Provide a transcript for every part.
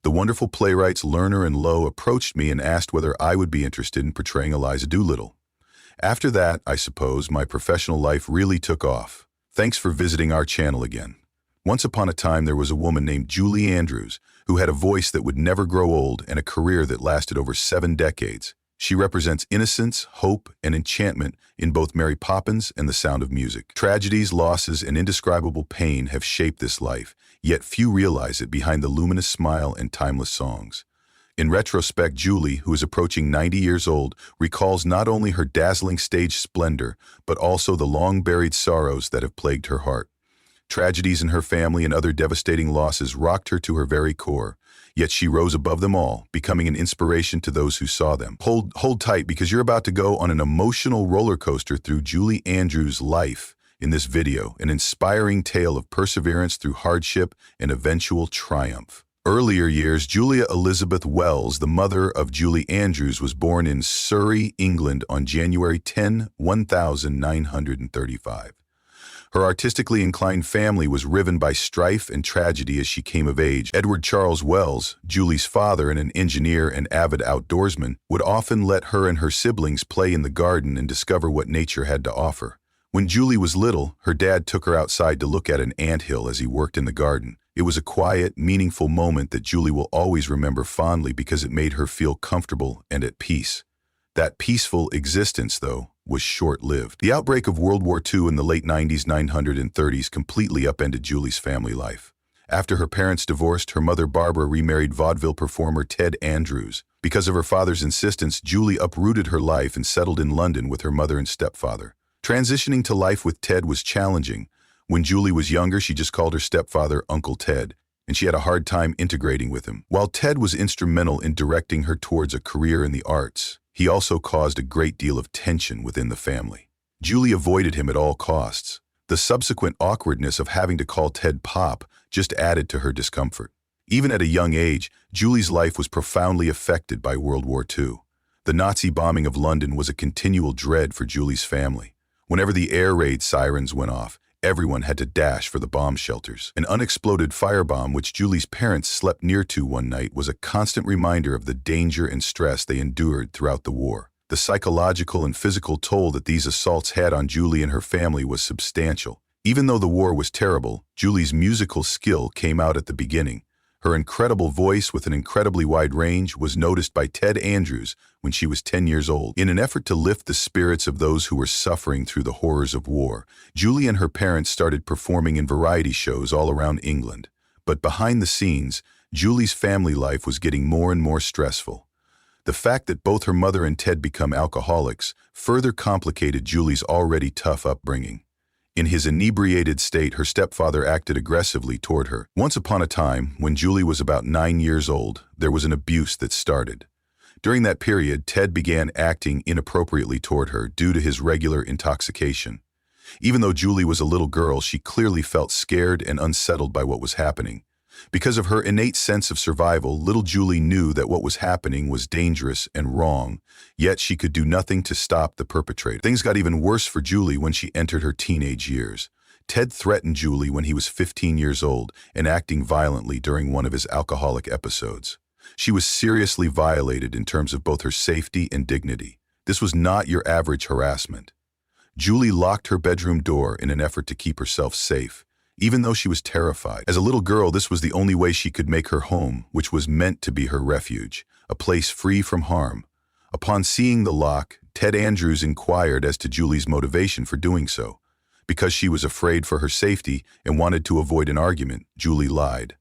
The wonderful playwrights Lerner and Lowe approached me and asked whether I would be interested in portraying Eliza Doolittle. After that, I suppose, my professional life really took off. Thanks for visiting our channel again. Once upon a time, there was a woman named Julie Andrews who had a voice that would never grow old and a career that lasted over 7 decades. She represents innocence, hope, and enchantment in both Mary Poppins and The Sound of Music. Tragedies, losses, and indescribable pain have shaped this life, yet few realize it behind the luminous smile and timeless songs. In retrospect, Julie, who is approaching 90 years old, recalls not only her dazzling stage splendor, but also the long-buried sorrows that have plagued her heart. Tragedies in her family and other devastating losses rocked her to her very core, yet she rose above them all, becoming an inspiration to those who saw them. Hold tight, because you're about to go on an emotional roller coaster through Julie Andrews' life in this video, an inspiring tale of perseverance through hardship and eventual triumph. Earlier years, Julia Elizabeth Wells, the mother of Julie Andrews, was born in Surrey, England on January 10, 1935. Her artistically inclined family was riven by strife and tragedy as she came of age. Edward Charles Wells, Julie's father and an engineer and avid outdoorsman, would often let her and her siblings play in the garden and discover what nature had to offer. When Julie was little, her dad took her outside to look at an anthill as he worked in the garden. It was a quiet, meaningful moment that Julie will always remember fondly because it made her feel comfortable and at peace. That peaceful existence, though, was short-lived. The outbreak of World War II in the late 1930s completely upended Julie's family life. After her parents divorced, her mother Barbara remarried vaudeville performer Ted Andrews. Because of her father's insistence, Julie uprooted her life and settled in London with her mother and stepfather. Transitioning to life with Ted was challenging. When Julie was younger, she just called her stepfather Uncle Ted, and she had a hard time integrating with him. While Ted was instrumental in directing her towards a career in the arts, he also caused a great deal of tension within the family. Julie avoided him at all costs. The subsequent awkwardness of having to call Ted Pop just added to her discomfort. Even at a young age, Julie's life was profoundly affected by World War II. The Nazi bombing of London was a continual dread for Julie's family. Whenever the air raid sirens went off, everyone had to dash for the bomb shelters. An unexploded firebomb, which Julie's parents slept near to one night, was a constant reminder of the danger and stress they endured throughout the war. The psychological and physical toll that these assaults had on Julie and her family was substantial. Even though the war was terrible, Julie's musical skill came out at the beginning. Her incredible voice with an incredibly wide range was noticed by Ted Andrews when she was 10 years old. In an effort to lift the spirits of those who were suffering through the horrors of war, Julie and her parents started performing in variety shows all around England. But behind the scenes, Julie's family life was getting more and more stressful. The fact that both her mother and Ted become alcoholics further complicated Julie's already tough upbringing. In his inebriated state, her stepfather acted aggressively toward her. Once upon a time, when Julie was about 9 years old, there was an abuse that started. During that period, Ted began acting inappropriately toward her due to his regular intoxication. Even though Julie was a little girl, she clearly felt scared and unsettled by what was happening. Because of her innate sense of survival, little Julie knew that what was happening was dangerous and wrong, yet she could do nothing to stop the perpetrator. Things got even worse for Julie when she entered her teenage years. Ted threatened Julie when he was 15 years old and acting violently during one of his alcoholic episodes. She was seriously violated in terms of both her safety and dignity. This was not your average harassment. Julie locked her bedroom door in an effort to keep herself safe, even though she was terrified. As a little girl, this was the only way she could make her home, which was meant to be her refuge, a place free from harm. Upon seeing the lock, Ted Andrews inquired as to Julie's motivation for doing so. Because she was afraid for her safety and wanted to avoid an argument, Julie lied.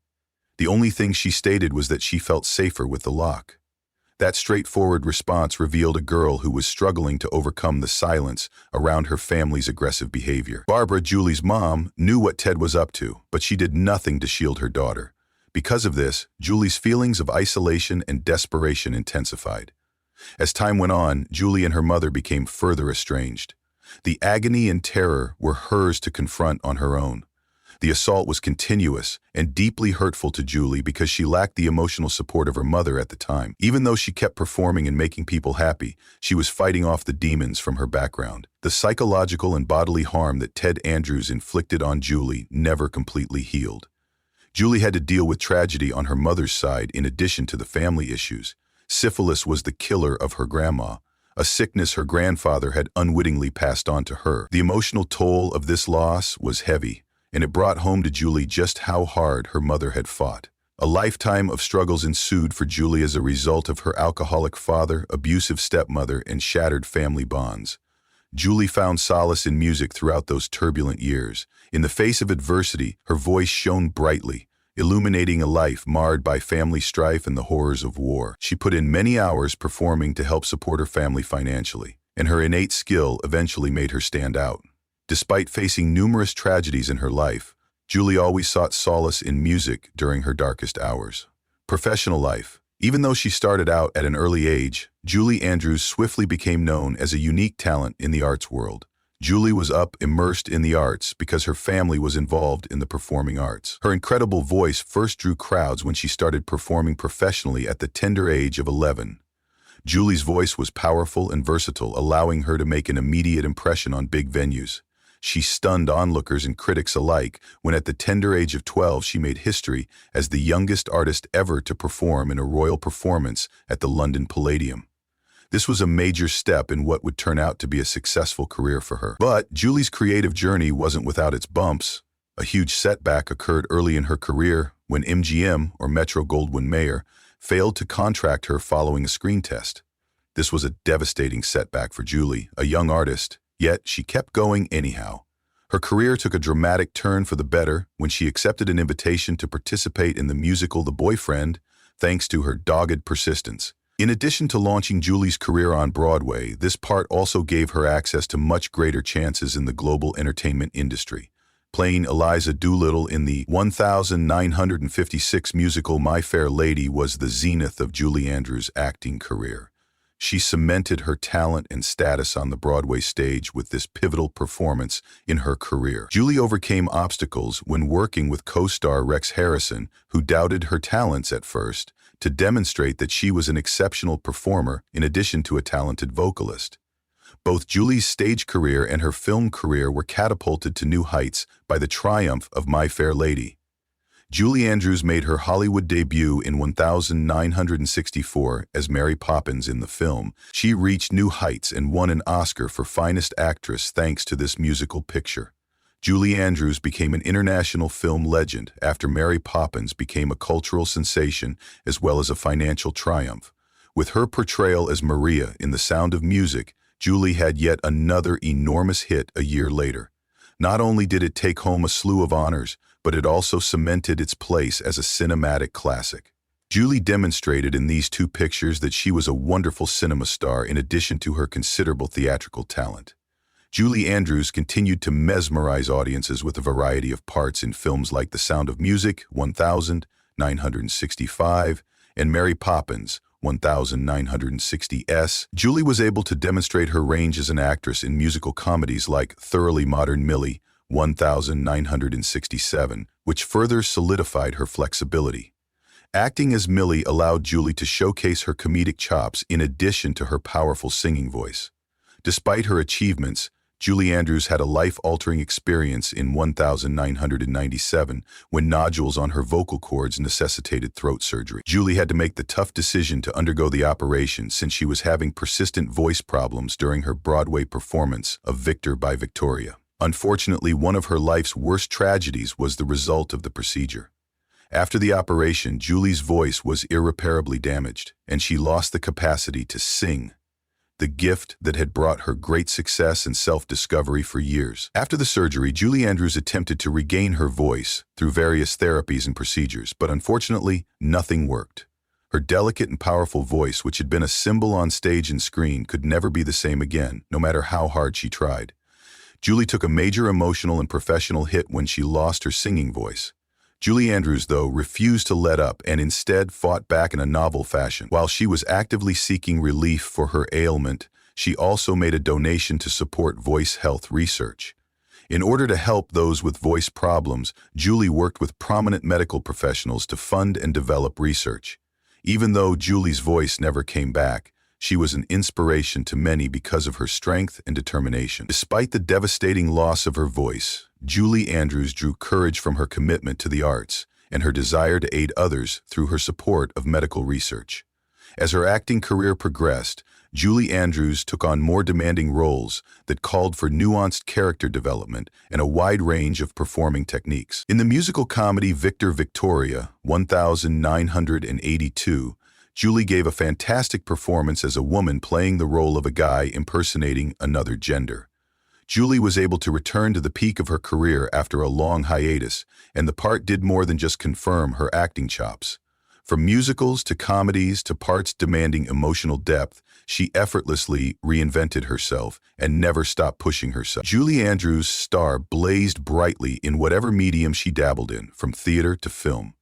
The only thing she stated was that she felt safer with the lock. That straightforward response revealed a girl who was struggling to overcome the silence around her family's aggressive behavior. Barbara, Julie's mom, knew what Ted was up to, but she did nothing to shield her daughter. Because of this, Julie's feelings of isolation and desperation intensified. As time went on, Julie and her mother became further estranged. The agony and terror were hers to confront on her own. The assault was continuous and deeply hurtful to Julie because she lacked the emotional support of her mother at the time. Even though she kept performing and making people happy, she was fighting off the demons from her background. The psychological and bodily harm that Ted Andrews inflicted on Julie never completely healed. Julie had to deal with tragedy on her mother's side in addition to the family issues. Syphilis was the killer of her grandma, a sickness her grandfather had unwittingly passed on to her. The emotional toll of this loss was heavy, and it brought home to Julie just how hard her mother had fought. A lifetime of struggles ensued for Julie as a result of her alcoholic father, abusive stepmother, and shattered family bonds. Julie found solace in music throughout those turbulent years. In the face of adversity, her voice shone brightly, illuminating a life marred by family strife and the horrors of war. She put in many hours performing to help support her family financially, and her innate skill eventually made her stand out. Despite facing numerous tragedies in her life, Julie always sought solace in music during her darkest hours. Professional life. Even though she started out at an early age, Julie Andrews swiftly became known as a unique talent in the arts world. Julie was immersed in the arts because her family was involved in the performing arts. Her incredible voice first drew crowds when she started performing professionally at the tender age of 11. Julie's voice was powerful and versatile, allowing her to make an immediate impression on big venues. She stunned onlookers and critics alike when at the tender age of 12 she made history as the youngest artist ever to perform in a royal performance at the London Palladium. This was a major step in what would turn out to be a successful career for her. But Julie's creative journey wasn't without its bumps. A huge setback occurred early in her career when MGM, or Metro-Goldwyn-Mayer, failed to contract her following a screen test. This was a devastating setback for Julie, a young artist, yet she kept going anyhow. Her career took a dramatic turn for the better when she accepted an invitation to participate in the musical The Boyfriend, thanks to her dogged persistence. In addition to launching Julie's career on Broadway, this part also gave her access to much greater chances in the global entertainment industry. Playing Eliza Doolittle in the 1956 musical My Fair Lady was the zenith of Julie Andrews' acting career. She cemented her talent and status on the Broadway stage with this pivotal performance in her career. Julie overcame obstacles when working with co-star Rex Harrison, who doubted her talents at first, to demonstrate that she was an exceptional performer in addition to a talented vocalist. Both Julie's stage career and her film career were catapulted to new heights by the triumph of My Fair Lady. Julie Andrews made her Hollywood debut in 1964 as Mary Poppins in the film. She reached new heights and won an Oscar for Finest Actress thanks to this musical picture. Julie Andrews became an international film legend after Mary Poppins became a cultural sensation as well as a financial triumph. With her portrayal as Maria in The Sound of Music, Julie had yet another enormous hit a year later. Not only did it take home a slew of honors, but it also cemented its place as a cinematic classic. Julie demonstrated in these two pictures that she was a wonderful cinema star in addition to her considerable theatrical talent. Julie Andrews continued to mesmerize audiences with a variety of parts in films like The Sound of Music, 1965, and Mary Poppins, 1960s. Julie was able to demonstrate her range as an actress in musical comedies like Thoroughly Modern Millie, 1967, which further solidified her flexibility. Acting as Millie allowed Julie to showcase her comedic chops in addition to her powerful singing voice. Despite her achievements, Julie Andrews had a life-altering experience in 1997 when nodules on her vocal cords necessitated throat surgery. Julie had to make the tough decision to undergo the operation since she was having persistent voice problems during her Broadway performance of Victor by Victoria. Unfortunately, one of her life's worst tragedies was the result of the procedure. After the operation, Julie's voice was irreparably damaged, and she lost the capacity to sing, the gift that had brought her great success and self-discovery for years. After the surgery, Julie Andrews attempted to regain her voice through various therapies and procedures, but unfortunately, nothing worked. Her delicate and powerful voice, which had been a symbol on stage and screen, could never be the same again, no matter how hard she tried. Julie took a major emotional and professional hit when she lost her singing voice. Julie Andrews, though, refused to let up and instead fought back in a novel fashion. While she was actively seeking relief for her ailment, she also made a donation to support voice health research. In order to help those with voice problems, Julie worked with prominent medical professionals to fund and develop research. Even though Julie's voice never came back, she was an inspiration to many because of her strength and determination. Despite the devastating loss of her voice, Julie Andrews drew courage from her commitment to the arts. and her desire to aid others through her support of medical research. As her acting career progressed, Julie Andrews took on more demanding roles that called for nuanced character development and a wide range of performing techniques. In the musical comedy Victor Victoria, 1982, Julie gave a fantastic performance as a woman playing the role of a guy impersonating another gender. Julie was able to return to the peak of her career after a long hiatus, and the part did more than just confirm her acting chops. From musicals to comedies to parts demanding emotional depth, she effortlessly reinvented herself and never stopped pushing herself. Julie Andrews' star blazed brightly in whatever medium she dabbled in, from theater to film.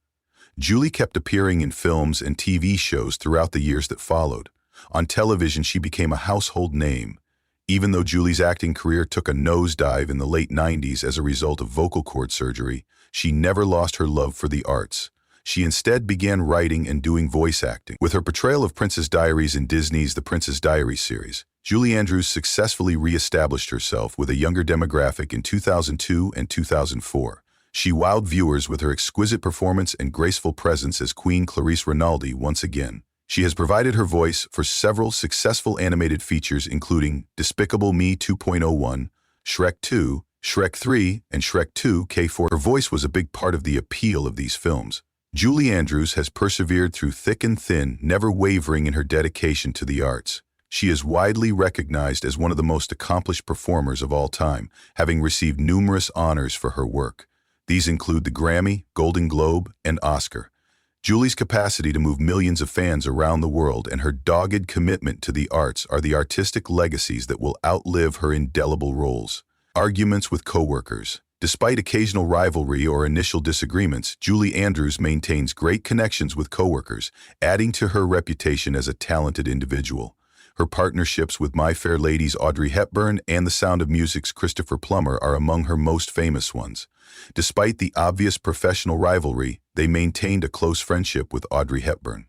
Julie kept appearing in films and TV shows throughout the years that followed. On television, she became a household name. Even though Julie's acting career took a nosedive in the late 90s as a result of vocal cord surgery, she never lost her love for the arts. She instead began writing and doing voice acting. With her portrayal of Princess Diaries in Disney's The Princess Diaries series, Julie Andrews successfully re-established herself with a younger demographic in 2002 and 2004. She wowed viewers with her exquisite performance and graceful presence as Queen Clarice Rinaldi once again. She has provided her voice for several successful animated features including Despicable Me 2.01, Shrek 2, Shrek 3, and Shrek 2 K4. Her voice was a big part of the appeal of these films. Julie Andrews has persevered through thick and thin, never wavering in her dedication to the arts. She is widely recognized as one of the most accomplished performers of all time, having received numerous honors for her work. These include the Grammy, Golden Globe, and Oscar. Julie's capacity to move millions of fans around the world and her dogged commitment to the arts are the artistic legacies that will outlive her indelible roles. Arguments with coworkers. Despite occasional rivalry or initial disagreements, Julie Andrews maintains great connections with coworkers, adding to her reputation as a talented individual. Her partnerships with My Fair Lady's Audrey Hepburn and The Sound of Music's Christopher Plummer are among her most famous ones. Despite the obvious professional rivalry, they maintained a close friendship with Audrey Hepburn.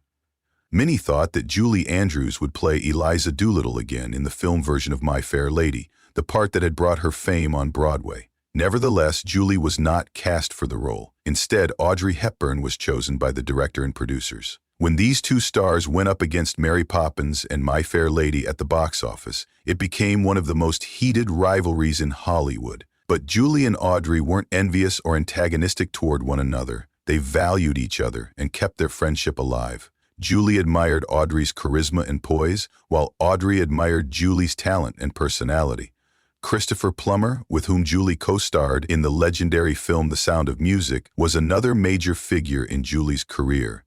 Many thought that Julie Andrews would play Eliza Doolittle again in the film version of My Fair Lady, the part that had brought her fame on Broadway. Nevertheless, Julie was not cast for the role. Instead, Audrey Hepburn was chosen by the director and producers. When these two stars went up against Mary Poppins and My Fair Lady at the box office, it became one of the most heated rivalries in Hollywood. But Julie and Audrey weren't envious or antagonistic toward one another. They valued each other and kept their friendship alive. Julie admired Audrey's charisma and poise, while Audrey admired Julie's talent and personality. Christopher Plummer, with whom Julie co-starred in the legendary film The Sound of Music, was another major figure in Julie's career.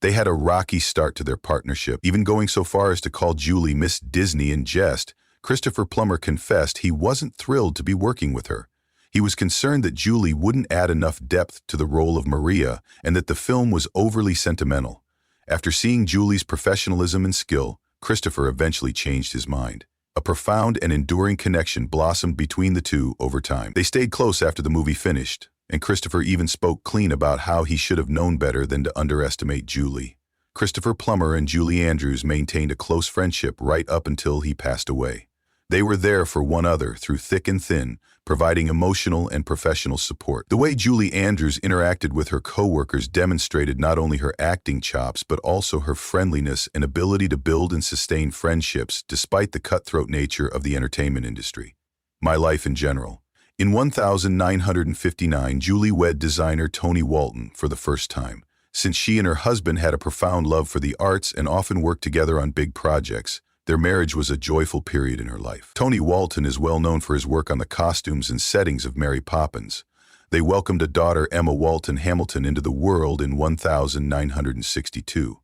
They had a rocky start to their partnership, even going so far as to call Julie Miss Disney in jest. Christopher Plummer confessed he wasn't thrilled to be working with her. He was concerned that Julie wouldn't add enough depth to the role of Maria and that the film was overly sentimental. After seeing Julie's professionalism and skill, Christopher eventually changed his mind. A profound and enduring connection blossomed between the two over time. They stayed close after the movie finished, and Christopher even spoke clean about how he should have known better than to underestimate Julie. Christopher Plummer and Julie Andrews maintained a close friendship right up until he passed away. They were there for one another through thick and thin, providing emotional and professional support. The way Julie Andrews interacted with her co-workers demonstrated not only her acting chops but also her friendliness and ability to build and sustain friendships despite the cutthroat nature of the entertainment industry. My life in general. In 1959, Julie wed designer Tony Walton for the first time. Since she and her husband had a profound love for the arts and often worked together on big projects, their marriage was a joyful period in her life. Tony Walton is well known for his work on the costumes and settings of Mary Poppins. They welcomed a daughter, Emma Walton Hamilton, into the world in 1962.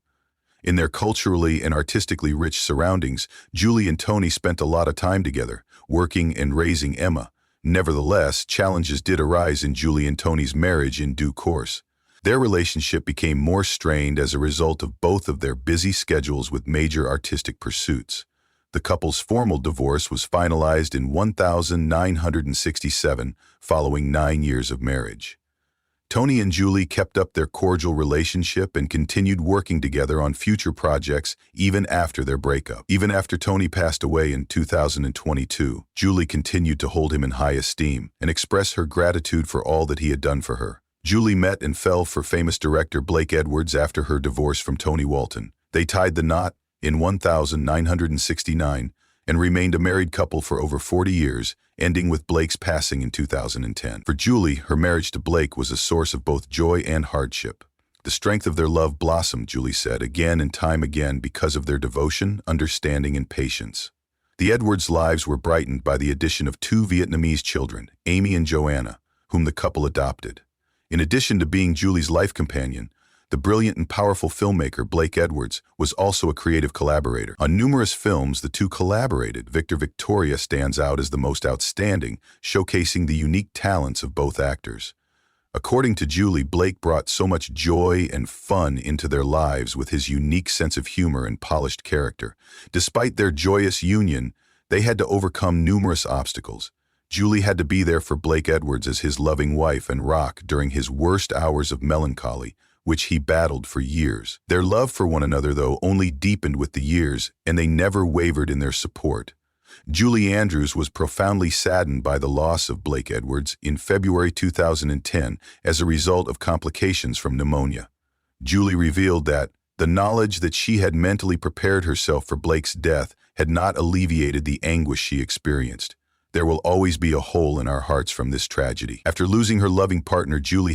In their culturally and artistically rich surroundings, Julie and Tony spent a lot of time together, working and raising Emma. Nevertheless, challenges did arise in Julie and Tony's marriage in due course. Their relationship became more strained as a result of both of their busy schedules with major artistic pursuits. The couple's formal divorce was finalized in 1967, following 9 years of marriage. Tony and Julie kept up their cordial relationship and continued working together on future projects even after their breakup. Even after Tony passed away in 2022, Julie continued to hold him in high esteem and express her gratitude for all that he had done for her. Julie met and fell for famous director Blake Edwards after her divorce from Tony Walton. They tied the knot in 1969 and remained a married couple for over 40 years, ending with Blake's passing in 2010. For Julie, her marriage to Blake was a source of both joy and hardship. The strength of their love blossomed, Julie said, again and time again because of their devotion, understanding, and patience. The Edwards' lives were brightened by the addition of two Vietnamese children, Amy and Joanna, whom the couple adopted. In addition to being Julie's life companion, the brilliant and powerful filmmaker Blake Edwards was also a creative collaborator. On numerous films, the two collaborated. Victor Victoria stands out as the most outstanding, showcasing the unique talents of both actors. According to Julie, Blake brought so much joy and fun into their lives with his unique sense of humor and polished character. Despite their joyous union, they had to overcome numerous obstacles. Julie had to be there for Blake Edwards as his loving wife and rock during his worst hours of melancholy, which he battled for years. Their love for one another, though, only deepened with the years, and they never wavered in their support. Julie Andrews was profoundly saddened by the loss of Blake Edwards in February 2010 as a result of complications from pneumonia. Julie revealed that the knowledge that she had mentally prepared herself for Blake's death had not alleviated the anguish she experienced. There will always be a hole in our hearts from this tragedy. After losing her loving partner, Julie